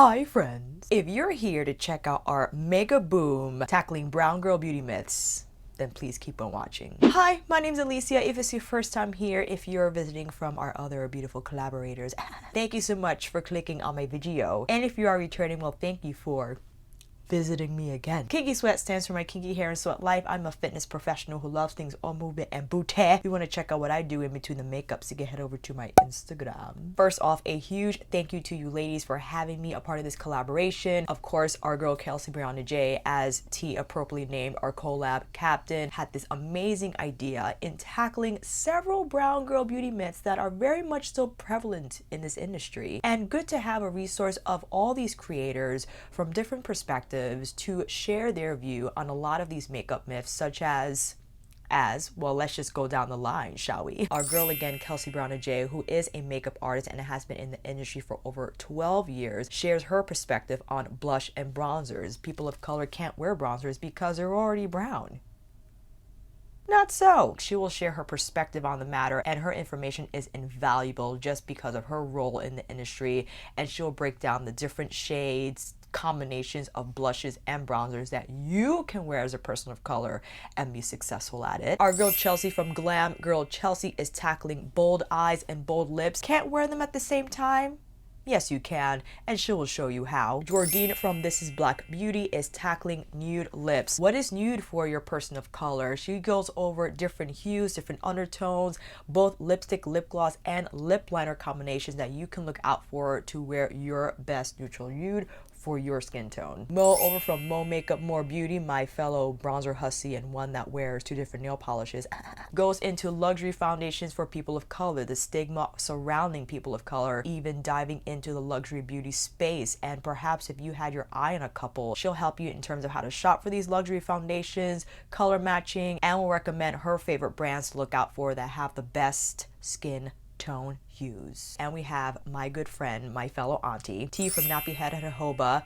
Hi friends! If you're here to check out our mega boom tackling brown girl beauty myths, then please keep on watching. Hi, my name's Alicia. If it's your first time here, if you're visiting from our other beautiful collaborators, thank you so much for clicking on my video. And if you are returning, well, thank you for visiting me again. Kinky Sweat stands for my kinky hair and sweat life. I'm a fitness professional who loves things all movement and booty. If you want to check out what I do in between the makeups, you can head over to my Instagram. First off, a huge thank you to you ladies for having me a part of this collaboration. Of course, our girl Kelsee Briana Jai, as T appropriately named our collab captain, had this amazing idea in tackling several brown girl beauty myths that are very much still prevalent in this industry. And good to have a resource of all these creators from different perspectives to share their view on a lot of these makeup myths, such as well, let's just go down the line, shall we? Our girl again, Kelsee Briana Jai, who is a makeup artist and has been in the industry for over 12 years, shares her perspective on blush and bronzers. People of color can't wear bronzers because they're already brown. Not so. She will share her perspective on the matter, and her information is invaluable just because of her role in the industry, and she'll break down the different shades, combinations of blushes and bronzers that you can wear as a person of color and be successful at it. Our girl Chelsea from Glam, girl Chelsea, is tackling bold eyes and bold lips. Can't wear them at the same time? Yes, you can, and she will show you how. Jordine from This Is Black Beauty is tackling nude lips. What is nude for your person of color? She goes over different hues, different undertones, both lipstick, lip gloss, and lip liner combinations that you can look out for to wear your best neutral nude for your skin tone. Mo over from MoMakeupMoBeauty, my fellow bronzer hussy and one that wears 2 different nail polishes, goes into luxury foundations for people of color, the stigma surrounding people of color, even diving into the luxury beauty space. And perhaps if you had your eye on a couple, she'll help you in terms of how to shop for these luxury foundations, color matching, and will recommend her favorite brands to look out for that have the best skin tone hues. And we have my good friend, my fellow auntie, T from Nappyheadedjojoba,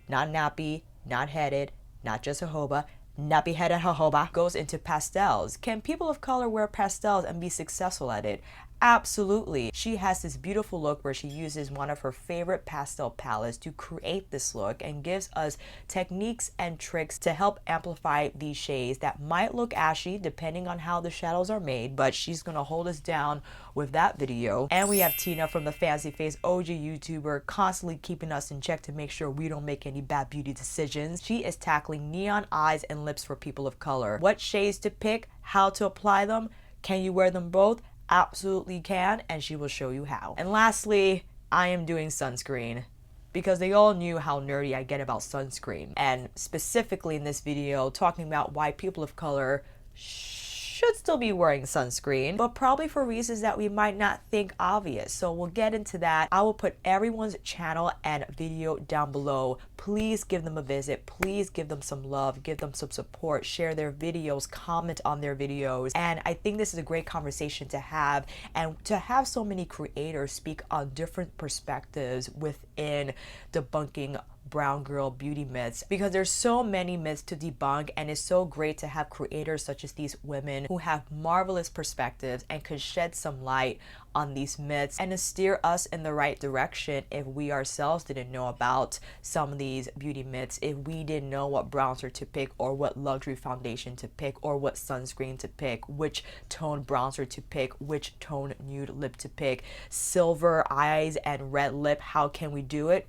not nappy, not headed, not just a jojoba, Nappyheadedjojoba, goes into pastels. Can people of color wear pastels and be successful at it? Absolutely. She has this beautiful look where she uses one of her favorite pastel palettes to create this look and gives us techniques and tricks to help amplify these shades that might look ashy depending on how the shadows are made, but she's gonna hold us down with that video. And we have Tina from the Fancy Face OG YouTuber, constantly keeping us in check to make sure we don't make any bad beauty decisions. She is tackling neon eyes and lips for people of color. What shades to pick, how to apply them, can you wear them both? Absolutely can, and she will show you how. And lastly, I am doing sunscreen because they all knew how nerdy I get about sunscreen, and specifically in this video talking about why people of color should still be wearing sunscreen, but probably for reasons that we might not think obvious. So we'll get into that. I will put everyone's channel and video down below. Please give them a visit. Please give them some love, give them some support, share their videos, comment on their videos. And I think this is a great conversation to have, and to have so many creators speak on different perspectives within debunking brown girl beauty myths, because there's so many myths to debunk, and it's so great to have creators such as these women who have marvelous perspectives and could shed some light on these myths and to steer us in the right direction if we ourselves didn't know about some of these beauty myths, if we didn't know what bronzer to pick or what luxury foundation to pick or what sunscreen to pick, which tone bronzer to pick, which tone nude lip to pick, silver eyes and red lip. How can we do it?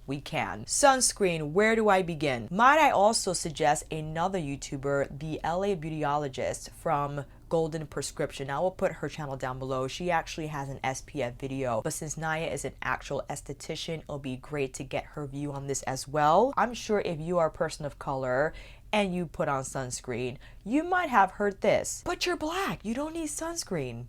We can. Sunscreen, where do I begin? Might I also suggest another YouTuber, the LA Beautyologist from Golden Prescription. I will put her channel down below. She actually has an SPF video, but since Naya is an actual esthetician, it'll be great to get her view on this as well. I'm sure if you are a person of color and you put on sunscreen, you might have heard this, but you're black, you don't need sunscreen.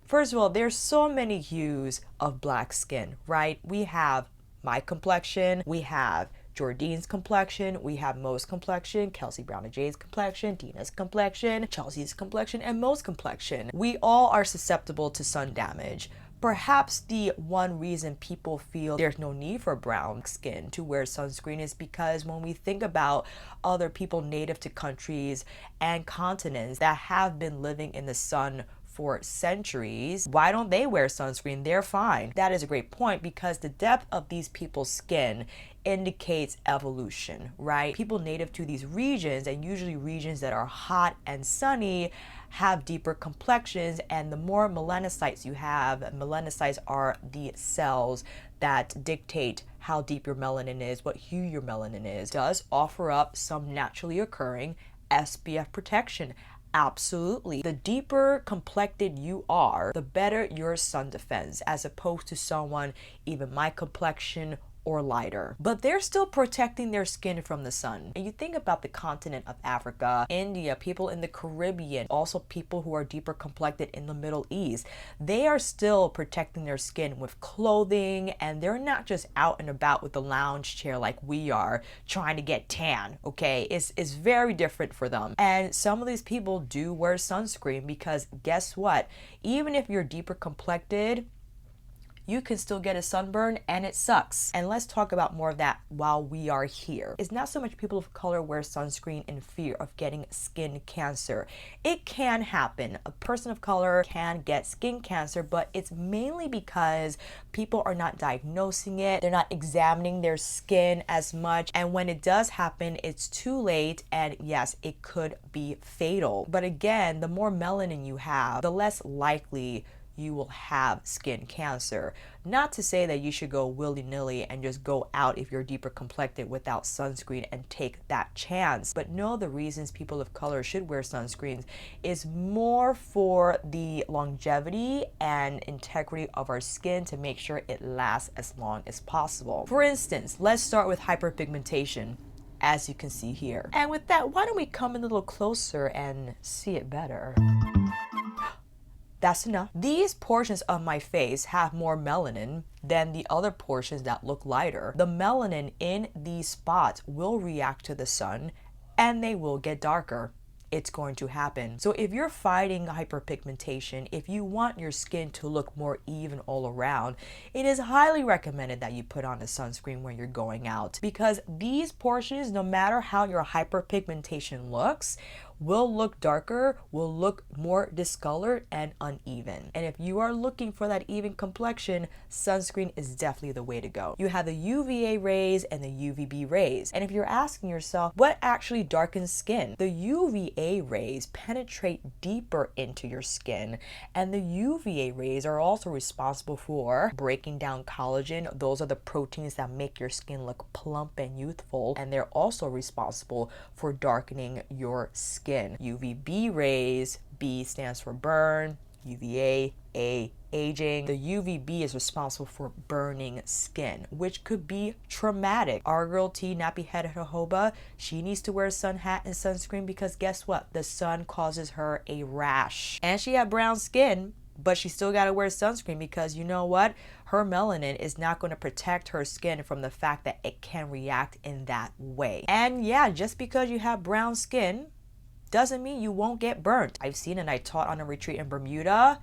First of all, there's so many hues of black skin, right? We have my complexion, we have Jordine's complexion, we have Mo's complexion, Kelsee Briana Jai's complexion, Tina's complexion, Chelsea's complexion, and Mo's complexion. We all are susceptible to sun damage. Perhaps the one reason people feel there's no need for brown skin to wear sunscreen is because when we think about other people native to countries and continents that have been living in the sun for centuries. Why don't they wear sunscreen? They're fine. That is a great point, because the depth of these people's skin indicates evolution, right? People native to these regions, and usually regions that are hot and sunny, have deeper complexions, and the more melanocytes you have, melanocytes are the cells that dictate how deep your melanin is, what hue your melanin is, does offer up some naturally occurring SPF protection. Absolutely. The deeper complected you are, the better your sun defense, as opposed to someone even my complexion or lighter. But they're still protecting their skin from the sun. And you think about the continent of Africa, India, people in the Caribbean, also people who are deeper complected in the Middle East. They are still protecting their skin with clothing, and they're not just out and about with the lounge chair like we are trying to get tan, okay? It's very different for them. And some of these people do wear sunscreen, because guess what? Even if you're deeper complected, you can still get a sunburn, and it sucks. And let's talk about more of that while we are here. It's not so much people of color wear sunscreen in fear of getting skin cancer. It can happen. A person of color can get skin cancer, but it's mainly because people are not diagnosing it. They're not examining their skin as much. And when it does happen, it's too late. And yes, it could be fatal. But again, the more melanin you have, the less likely you will have skin cancer. Not to say that you should go willy-nilly and just go out if you're deeper complected without sunscreen and take that chance. But no, the reasons people of color should wear sunscreens is more for the longevity and integrity of our skin, to make sure it lasts as long as possible. For instance, let's start with hyperpigmentation, as you can see here. And with that, why don't we come in a little closer and see it better? That's enough. These portions of my face have more melanin than the other portions that look lighter. The melanin in these spots will react to the sun, and they will get darker. It's going to happen. So if you're fighting hyperpigmentation, if you want your skin to look more even all around, it is highly recommended that you put on a sunscreen when you're going out, because these portions, no matter how your hyperpigmentation looks, will look darker, will look more discolored and uneven. And if you are looking for that even complexion, sunscreen is definitely the way to go. You have the UVA rays and the UVB rays. And if you're asking yourself, what actually darkens skin? The UVA rays penetrate deeper into your skin, and the UVA rays are also responsible for breaking down collagen. Those are the proteins that make your skin look plump and youthful, and they're also responsible for darkening your skin. UVB rays, B stands for burn, UVA, A, aging. The UVB is responsible for burning skin, which could be traumatic. Our girl T, Nappyheadedjojoba, she needs to wear a sun hat and sunscreen, because guess what? The sun causes her a rash. And she had brown skin, but she still got to wear sunscreen, because you know what? Her melanin is not going to protect her skin from the fact that it can react in that way. And yeah, just because you have brown skin doesn't mean you won't get burnt. I've seen, and I taught on a retreat in Bermuda,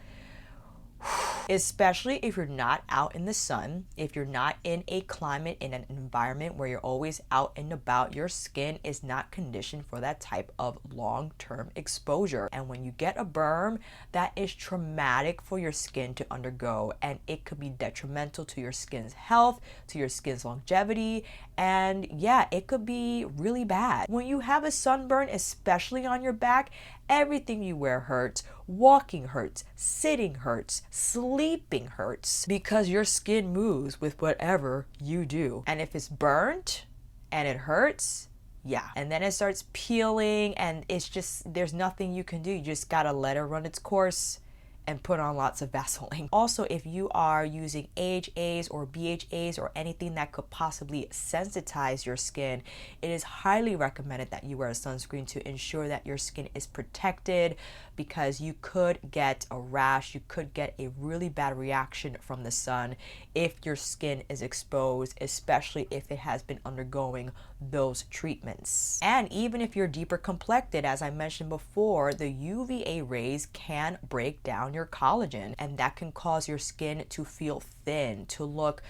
especially if you're not out in the sun, if you're not in a climate, in an environment where you're always out and about, your skin is not conditioned for that type of long-term exposure. And when you get a burn, that is traumatic for your skin to undergo, and it could be detrimental to your skin's health, to your skin's longevity, and yeah, it could be really bad. When you have a sunburn, especially on your back, everything you wear hurts. Walking hurts, sitting hurts, sleeping hurts, because your skin moves with whatever you do. And if it's burnt and it hurts, yeah. And then it starts peeling, and it's just, there's nothing you can do. You just gotta let it run its course and put on lots of Vaseline. Also, if you are using AHAs or BHAs or anything that could possibly sensitize your skin, it is highly recommended that you wear a sunscreen to ensure that your skin is protected, because you could get a rash, you could get a really bad reaction from the sun if your skin is exposed, especially if it has been undergoing those treatments. And even if you're deeper complected, as I mentioned before, the UVA rays can break down your collagen, and that can cause your skin to feel thin, to look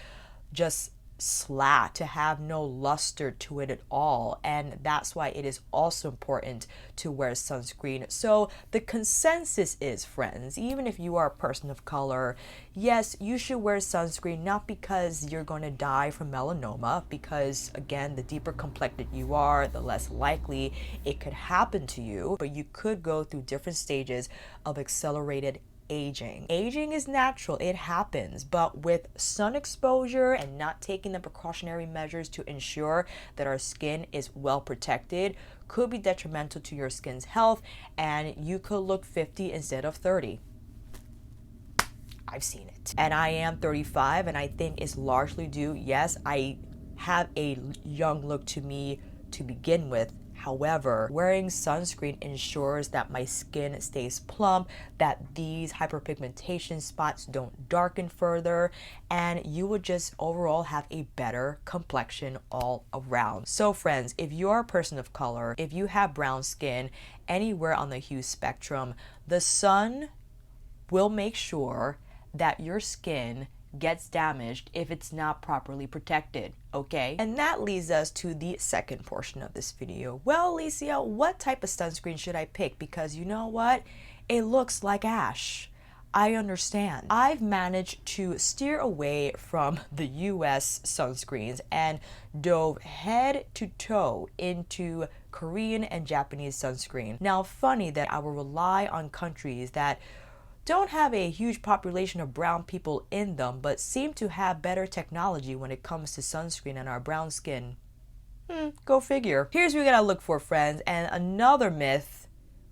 just slack, to have no luster to it at all. And that's why it is also important to wear sunscreen. So the consensus is, friends, even if you are a person of color, yes, you should wear sunscreen, not because you're going to die from melanoma, because again, the deeper complected you are, the less likely it could happen to you, but you could go through different stages of accelerated aging. Aging is natural, it happens, but with sun exposure and not taking the precautionary measures to ensure that our skin is well protected could be detrimental to your skin's health, and you could look 50 instead of 30. I've seen it. And I am 35, and I think it's largely due, yes, I have a young look to me to begin with. However, wearing sunscreen ensures that my skin stays plump, that these hyperpigmentation spots don't darken further, and you will just overall have a better complexion all around. So friends, if you are a person of color, if you have brown skin, anywhere on the hue spectrum, the sun will make sure that your skin gets damaged if it's not properly protected, okay? And that leads us to the second portion of this video. Well, Alicia, what type of sunscreen should I pick? Because you know what? It looks like ash. I understand. I've managed to steer away from the US sunscreens and dove head to toe into Korean and Japanese sunscreen. Now, funny that I will rely on countries that don't have a huge population of brown people in them, but seem to have better technology when it comes to sunscreen and our brown skin. Go figure. Here's what we gotta look for, friends. And another myth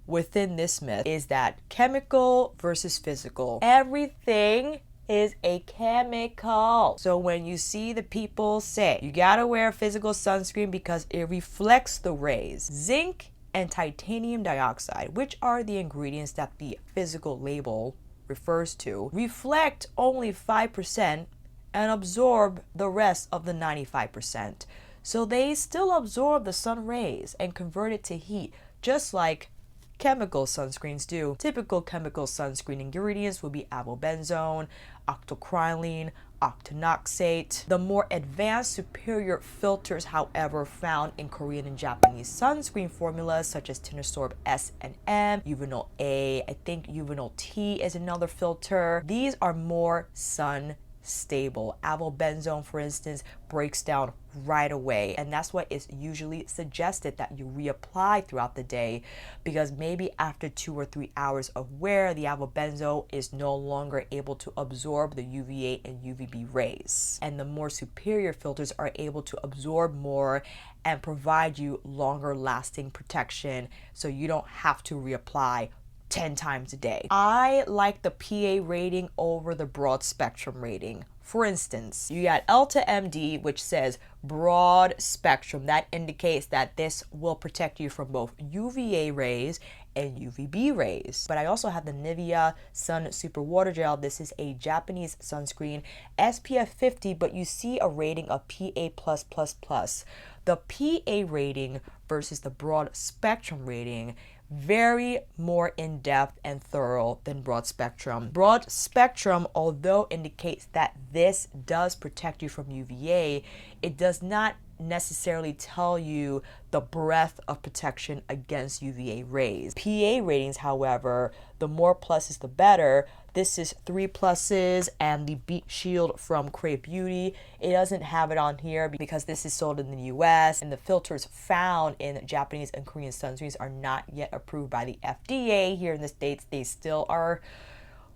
within this myth is that chemical versus physical. Everything is a chemical. So when you see the people say, you gotta wear physical sunscreen because it reflects the rays, zinc and titanium dioxide, which are the ingredients that the physical label refers to, reflect only 5% and absorb the rest of the 95%. So they still absorb the sun rays and convert it to heat, just like chemical sunscreens do. Typical chemical sunscreen ingredients would be avobenzone, octocrylene, octinoxate. The more advanced superior filters, however, found in Korean and Japanese sunscreen formulas such as Tinosorb S and M, Uvinol A, I think Uvinol T is another filter. These are more sun stable. Avobenzone, for instance, breaks down right away, and that's why it's usually suggested that you reapply throughout the day, because maybe after 2 or 3 hours of wear, the avobenzone is no longer able to absorb the UVA and UVB rays, and the more superior filters are able to absorb more and provide you longer lasting protection, so you don't have to reapply 10 times a day. I like the PA rating over the broad spectrum rating. For instance, you got Elta MD, which says broad spectrum. That indicates that this will protect you from both UVA rays and UVB rays. But I also have the Nivea Sun Super Water Gel. This is a Japanese sunscreen, SPF 50, but you see a rating of PA+++. The PA rating versus the broad spectrum rating, very more in-depth and thorough than broad spectrum. Broad spectrum, although indicates that this does protect you from UVA, it does not necessarily tell you the breadth of protection against UVA rays. PA ratings, however, the more pluses the better. This is 3 pluses, and the Beet Shield from Krave Beauty, it doesn't have it on here because this is sold in the US, and the filters found in Japanese and Korean sunscreens are not yet approved by the FDA. Here in the States, they still are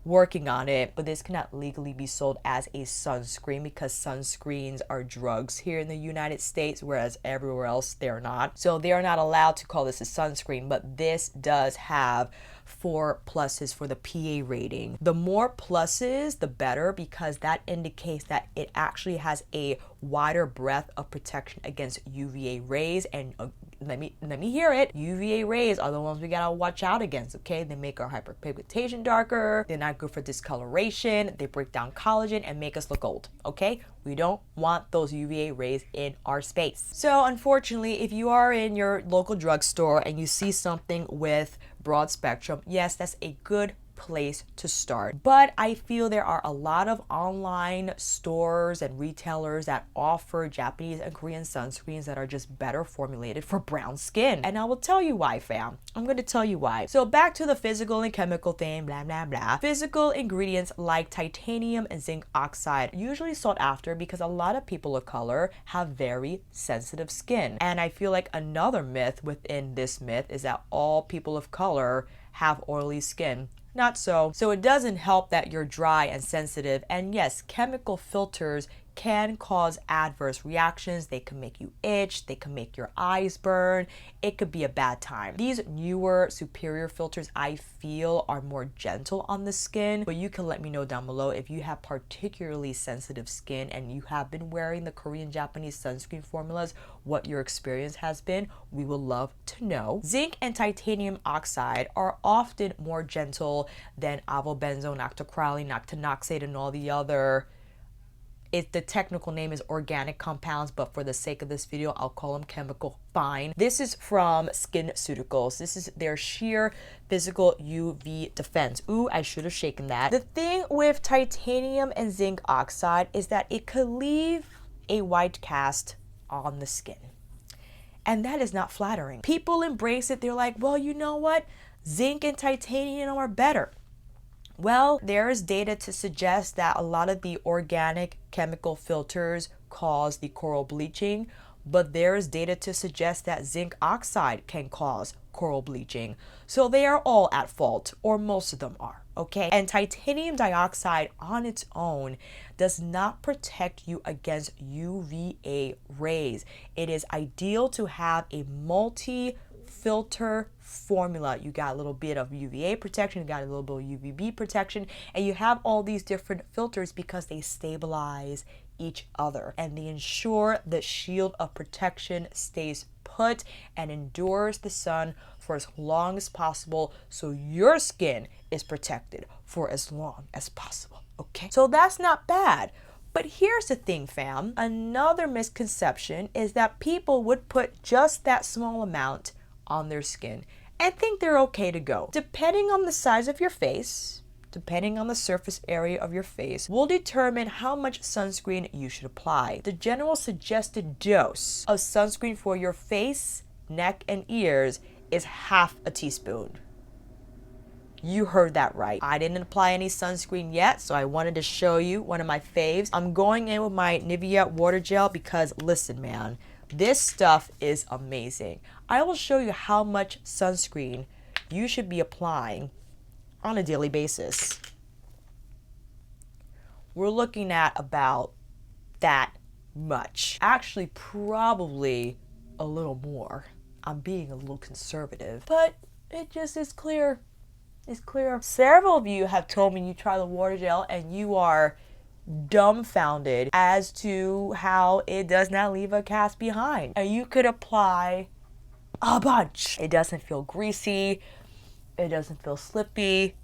working on it, but this cannot legally be sold as a sunscreen because sunscreens are drugs here in the United States, whereas everywhere else they're not. So they are not allowed to call this a sunscreen, but this does have 4 pluses for the PA rating. The more pluses, the better, because that indicates that it actually has a wider breadth of protection against UVA rays. And let me hear it. UVA rays are the ones we gotta watch out against, okay? They make our hyperpigmentation darker. They're not good for discoloration. They break down collagen and make us look old, okay? We don't want those UVA rays in our space. So unfortunately, if you are in your local drugstore and you see something with broad spectrum, yes, that's a good place to start. But I feel there are a lot of online stores and retailers that offer Japanese and Korean sunscreens that are just better formulated for brown skin. And I will tell you why, fam. I'm going to tell you why. So back to the physical and chemical thing, blah, blah, blah. Physical ingredients like titanium and zinc oxide usually sought after because a lot of people of color have very sensitive skin. And I feel like another myth within this myth is that all people of color have oily skin. Not so. So it doesn't help that you're dry and sensitive. And yes, chemical filters can cause adverse reactions. They can make you itch. They can make your eyes burn. It could be a bad time. These newer superior filters I feel are more gentle on the skin, but you can let me know down below if you have particularly sensitive skin and you have been wearing the Korean Japanese sunscreen formulas, what your experience has been. We will love to know. Zinc and titanium oxide are often more gentle than avobenzone, octocrylene, octinoxate, and all the other, the technical name is organic compounds, but for the sake of this video, I'll call them chemical fine. This is from SkinCeuticals. This is their sheer physical UV defense. Ooh, I should have shaken that. The thing with titanium and zinc oxide is that it could leave a white cast on the skin. And that is not flattering. People embrace it. They're like, well, you know what? Zinc and titanium are better. Well, there is data to suggest that a lot of the organic chemical filters cause the coral bleaching, but there is data to suggest that zinc oxide can cause coral bleaching. So they are all at fault, or most of them are, okay? And titanium dioxide on its own does not protect you against UVA rays. It is ideal to have a multi-filter formula. You got a little bit of UVA protection, you got a little bit of UVB protection, and you have all these different filters because they stabilize each other and they ensure the shield of protection stays put and endures the sun for as long as possible, so your skin is protected for as long as possible. Okay, so that's not bad. But here's the thing, fam. Another misconception is that people would put just that small amount on their skin and think they're okay to go. Depending on the size of your face, depending on the surface area of your face, will determine how much sunscreen you should apply. The general suggested dose of sunscreen for your face, neck, and ears is half a teaspoon. You heard that right. I didn't apply any sunscreen yet, so I wanted to show you one of my faves. I'm going in with my Nivea Water Gel because, listen, man, this stuff is amazing. I will show you how much sunscreen you should be applying on a daily basis. We're looking at about that much. Actually, probably a little more. I'm being a little conservative, but it just is clear. It's clear. Several of you have told me you try the water gel and you are dumbfounded as to how it does not leave a cast behind. And you could apply a bunch. It doesn't feel greasy. It doesn't feel slippy.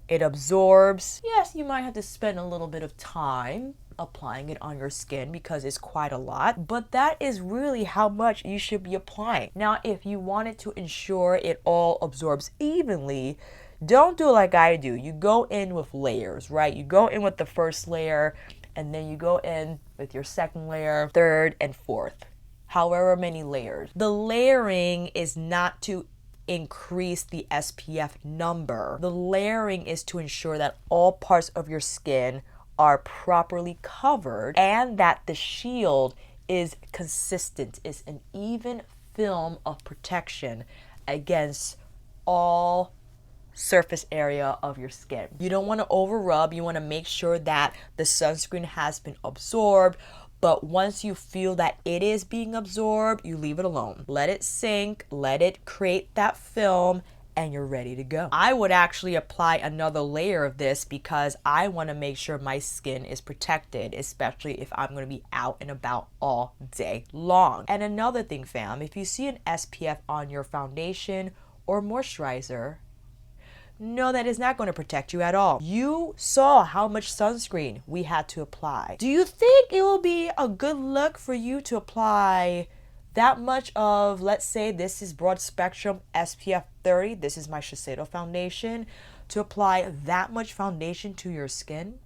It absorbs. Yes, you might have to spend a little bit of time applying it on your skin because it's quite a lot, but that is really how much you should be applying. Now, if you wanted to ensure it all absorbs evenly, don't do like I do. You go in with layers, right? You go in with the first layer, and then you go in with your second layer, third, and fourth, however many layers. The layering is not to increase the SPF number. The layering is to ensure that all parts of your skin are properly covered and that the shield is consistent, is an even film of protection against all surface area of your skin. You don't want to over rub. You want to make sure that the sunscreen has been absorbed, but once you feel that it is being absorbed, you leave it alone. Let it sink, let it create that film, and you're ready to go. I would actually apply another layer of this because I want to make sure my skin is protected, especially if I'm going to be out and about all day long. And another thing, fam, if you see an SPF on your foundation or moisturizer, no, that is not going to protect you at all. You saw how much sunscreen we had to apply. Do you think it will be a good look for you to apply that much of, let's say this is broad spectrum SPF 30, this is my Shiseido foundation, to apply that much foundation to your skin,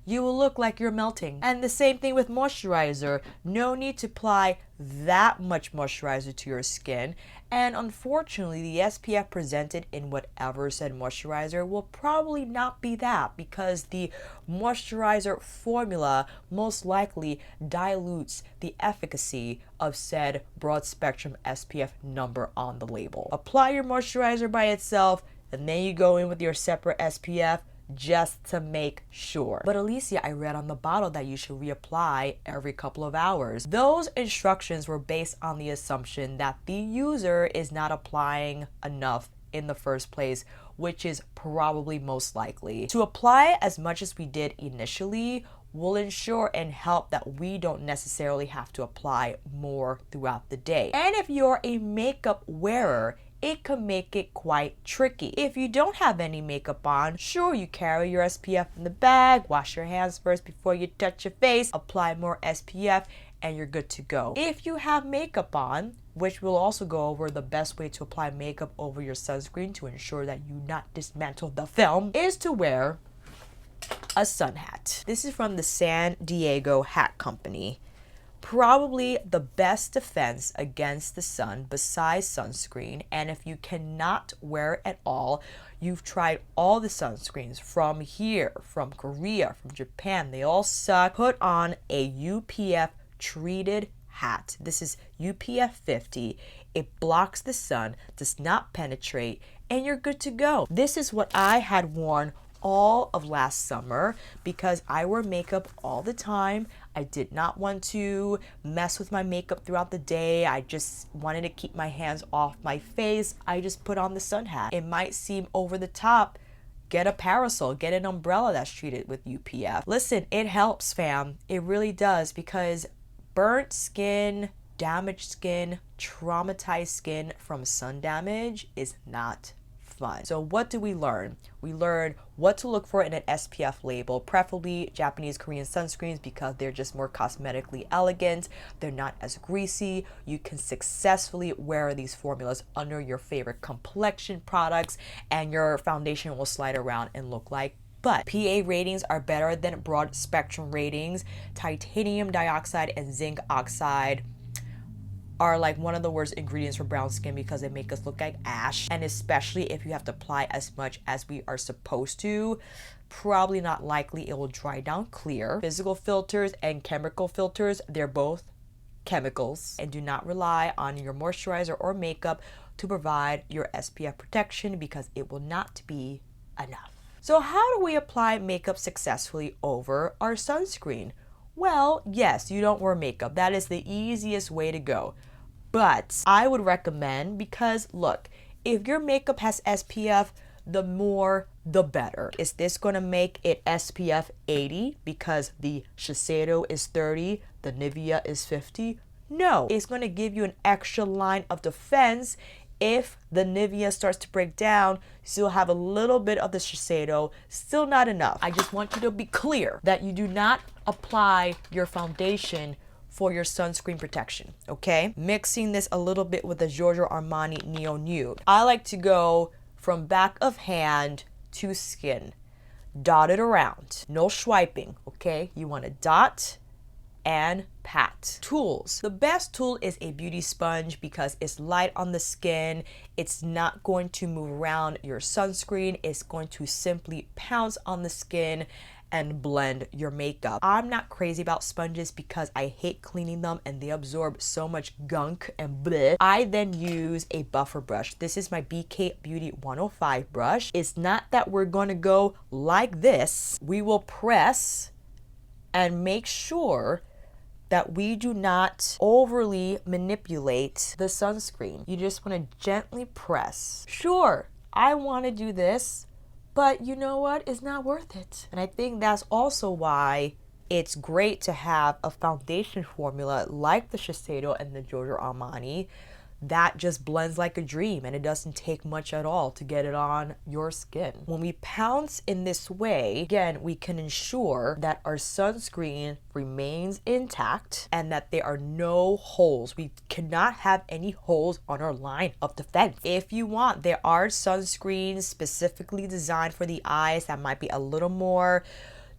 you will look like you're melting. And the same thing with moisturizer. No need to apply that much moisturizer to your skin. And unfortunately, the SPF presented in whatever said moisturizer will probably not be that, because the moisturizer formula most likely dilutes the efficacy of said broad spectrum SPF number on the label. Apply your moisturizer by itself, and then you go in with your separate SPF just to make sure. But Alicia, I read on the bottle that you should reapply every couple of hours. Those instructions were based on the assumption that the user is not applying enough in the first place, which is probably most likely. To apply as much as we did initially will ensure and help that we don't necessarily have to apply more throughout the day. And if you're a makeup wearer, it can make it quite tricky. If you don't have any makeup on, sure, you carry your SPF in the bag, wash your hands first before you touch your face, apply more SPF, and you're good to go. If you have makeup on, which we'll also go over the best way to apply makeup over your sunscreen to ensure that you not dismantle the film, is to wear a sun hat. This is from the San Diego Hat Company. Probably the best defense against the sun besides sunscreen. And if you cannot wear it at all, you've tried all the sunscreens from here, from Korea, from Japan, they all suck. Put on a UPF treated hat. This is UPF 50. It blocks the sun, does not penetrate, and you're good to go. This is what I had worn all of last summer because I wear makeup all the time. I did not want to mess with my makeup throughout the day. I just wanted to keep my hands off my face. I just put on the sun hat. It might seem over the top. Get a parasol, get an umbrella that's treated with UPF. Listen, it helps, fam. It really does, because burnt skin, damaged skin, traumatized skin from sun damage is not fun. So what do we learn? We learn what to look for in an SPF label, preferably Japanese, Korean sunscreens, because they're just more cosmetically elegant. They're not as greasy. You can successfully wear these formulas under your favorite complexion products, and your foundation will slide around and look like but PA ratings are better than broad spectrum ratings. Titanium dioxide and zinc oxide are like one of the worst ingredients for brown skin because they make us look like ash, and especially if you have to apply as much as we are supposed to, probably not likely it will dry down clear. Physical filters and chemical filters, they're both chemicals, and do not rely on your moisturizer or makeup to provide your SPF protection because it will not be enough. So how do we apply makeup successfully over our sunscreen? Well, yes, you don't wear makeup. That is the easiest way to go. But I would recommend, because look, if your makeup has SPF, the more the better. Is this going to make it SPF 80 because the Shiseido is 30, the Nivea is 50? No, it's going to give you an extra line of defense. If the Nivea starts to break down, still have a little bit of the Shiseido, still not enough. I just want you to be clear that you do not apply your foundation for your sunscreen protection, okay? Mixing this a little bit with the Giorgio Armani Neo Nude. I like to go from back of hand to skin. Dot it around. No swiping, okay? You want to dot and pat. Tools. The best tool is a beauty sponge because it's light on the skin. It's not going to move around your sunscreen. It's going to simply pounce on the skin and blend your makeup. I'm not crazy about sponges because I hate cleaning them and they absorb so much gunk and bleh. I then use a buffer brush. This is my BK Beauty 105 brush. It's not that we're going to go like this. We will press and make sure that we do not overly manipulate the sunscreen. You just want to gently press. Sure, I want to do this, but you know what? It's not worth it. And I think that's also why it's great to have a foundation formula like the Shiseido and the Giorgio Armani that just blends like a dream, and it doesn't take much at all to get it on your skin. When we pounce in this way, again, we can ensure that our sunscreen remains intact and that there are no holes. We cannot have any holes on our line of defense. If you want, there are sunscreens specifically designed for the eyes that might be a little more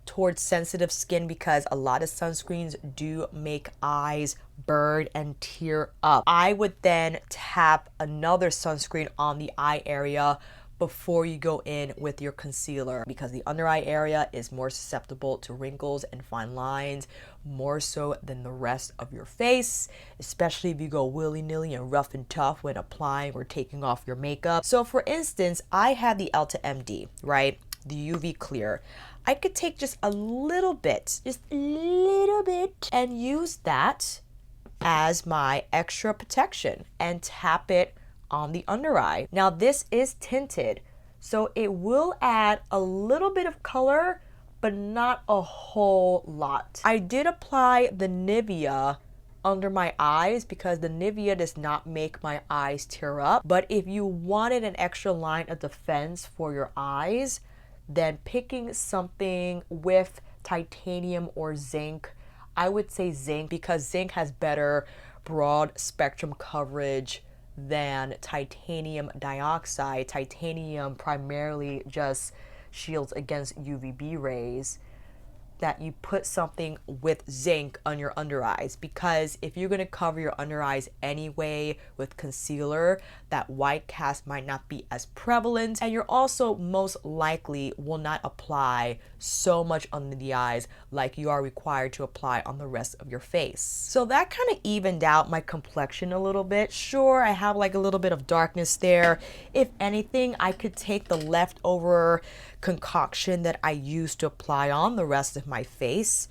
towards sensitive skin, because a lot of sunscreens do make eyes burn and tear up. I would then tap another sunscreen on the eye area before you go in with your concealer, because the under eye area is more susceptible to wrinkles and fine lines, more so than the rest of your face, especially if you go willy-nilly and rough and tough when applying or taking off your makeup. So for instance, I have the Ulta MD, right? The UV clear. I could take just a little bit, and use that as my extra protection and tap it on the under eye. Now this is tinted, so it will add a little bit of color, but not a whole lot. I did apply the Nivea under my eyes because the Nivea does not make my eyes tear up. But if you wanted an extra line of defense for your eyes, then picking something with titanium or zinc, I would say zinc, because zinc has better broad spectrum coverage than titanium dioxide. Titanium primarily just shields against UVB rays. That you put something with zinc on your under eyes, because if you're going to cover your under eyes anyway with concealer, that white cast might not be as prevalent, and you're also most likely will not apply so much under the eyes like you are required to apply on the rest of your face. So that kind of evened out my complexion a little bit. Sure, I have like a little bit of darkness there. If anything, I could take the leftover concoction that I used to apply on the rest of my face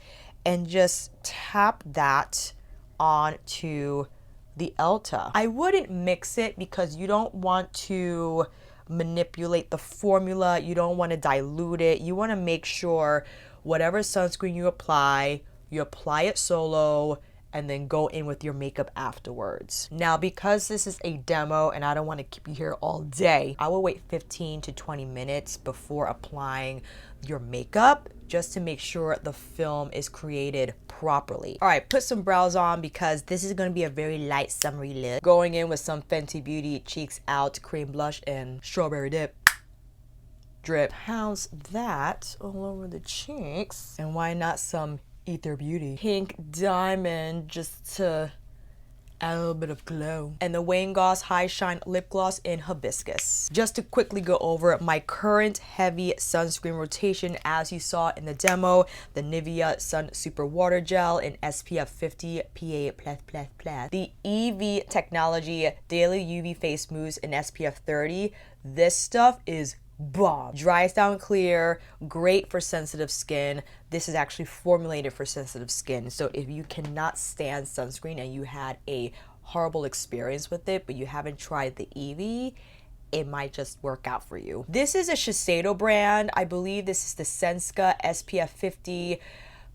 and just tap that onto the Ulta. I wouldn't mix it because you don't want to manipulate the formula. You don't want to dilute it. You want to make sure whatever sunscreen you apply it solo and then go in with your makeup afterwards. Now, because this is a demo and I don't want to keep you here all day, I will wait 15 to 20 minutes before applying your makeup just to make sure the film is created properly. All right, put some brows on because this is going to be a very light summery look. Going in with some Fenty Beauty Cheeks Out cream blush and strawberry dip. Drip. Pounce that all over the cheeks. And why not some Ether Beauty Pink Diamond just to add a little bit of glow. And the Wayne Goss High Shine Lip Gloss in Hibiscus. Just to quickly go over my current heavy sunscreen rotation, as you saw in the demo, the Nivea Sun Super Water Gel in SPF 50 PA+++. The EV Technology Daily UV Face Mousse in SPF 30. This stuff is bomb. Dries down clear, great for sensitive skin. This is actually formulated for sensitive skin. So if you cannot stand sunscreen and you had a horrible experience with it, but you haven't tried the Eevee, it might just work out for you. This is a Shiseido brand. I believe this is the Senka SPF 50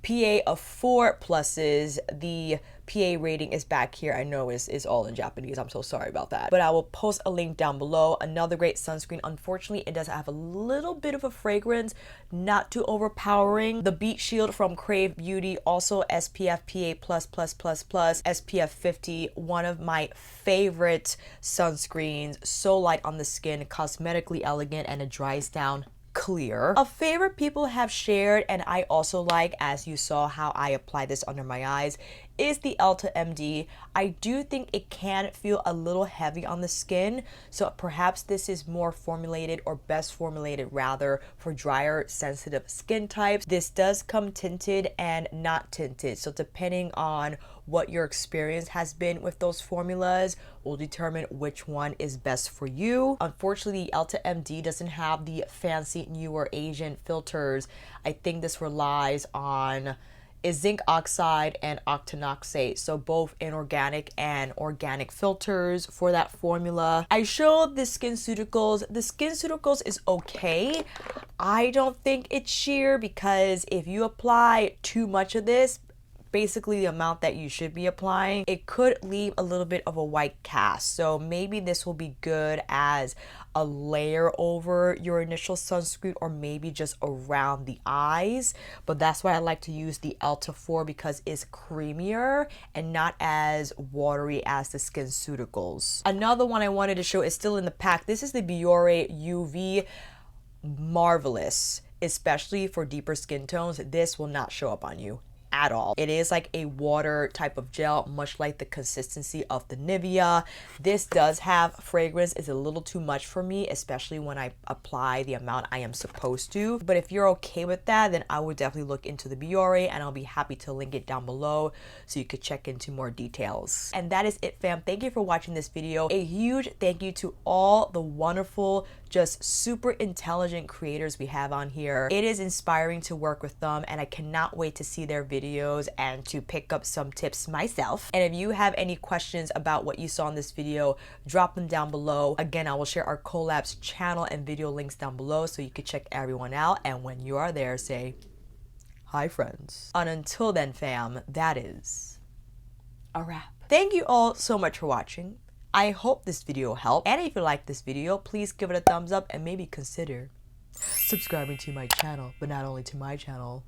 PA of 4 pluses. The PA rating is back here. I know is all in Japanese. I'm so sorry about that. But I will post a link down below. Another great sunscreen. Unfortunately, it does have a little bit of a fragrance, not too overpowering. The Beet Shield from Krave Beauty, also SPF PA++++, SPF 50. One of my favorite sunscreens. So light on the skin, cosmetically elegant, and it dries down clear. A favorite people have shared, and I also like, as you saw how I apply this under my eyes, is the Ulta MD. I do think it can feel a little heavy on the skin, so perhaps this is more formulated, or best formulated rather, for drier sensitive skin types. This does come tinted and not tinted, so depending on what your experience has been with those formulas will determine which one is best for you. Unfortunately, the Ulta MD doesn't have the fancy newer Asian filters. I think this relies on zinc oxide and octinoxate, so both inorganic and organic filters for that formula. I showed the SkinCeuticals. The SkinCeuticals is okay. I don't think it's sheer, because if you apply too much of this, basically the amount that you should be applying, it could leave a little bit of a white cast. So maybe this will be good as a layer over your initial sunscreen, or maybe just around the eyes. But that's why I like to use the Elta 4, because it's creamier and not as watery as the SkinCeuticals. Another one I wanted to show is still in the pack. This is the Biore UV. Marvelous, especially for deeper skin tones. This will not show up on you at all. It is like a water type of gel, much like the consistency of the Nivea. This does have fragrance. It's a little too much for me, especially when I apply the amount I am supposed to. But if you're okay with that, then I would definitely look into the Biore, and I'll be happy to link it down below so you could check into more details. And that is it, fam. Thank you for watching this video. A huge thank you to all the wonderful, just super intelligent creators we have on here. It is inspiring to work with them, and I cannot wait to see their videos and to pick up some tips myself. And if you have any questions about what you saw in this video, drop them down below. Again, I will share our collabs channel and video links down below so you can check everyone out. And when you are there, say hi, friends. And until then, fam, that is a wrap. Thank you all so much for watching. I hope this video helped, and if you like this video, please give it a thumbs up and maybe consider subscribing to my channel, but not only to my channel,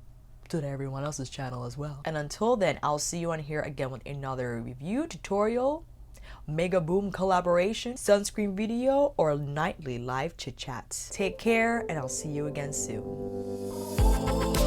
to everyone else's channel as well. And until then, I'll see you on here again with another review, tutorial, mega boom collaboration, sunscreen video, or nightly live chit chats. Take care, and I'll see you again soon.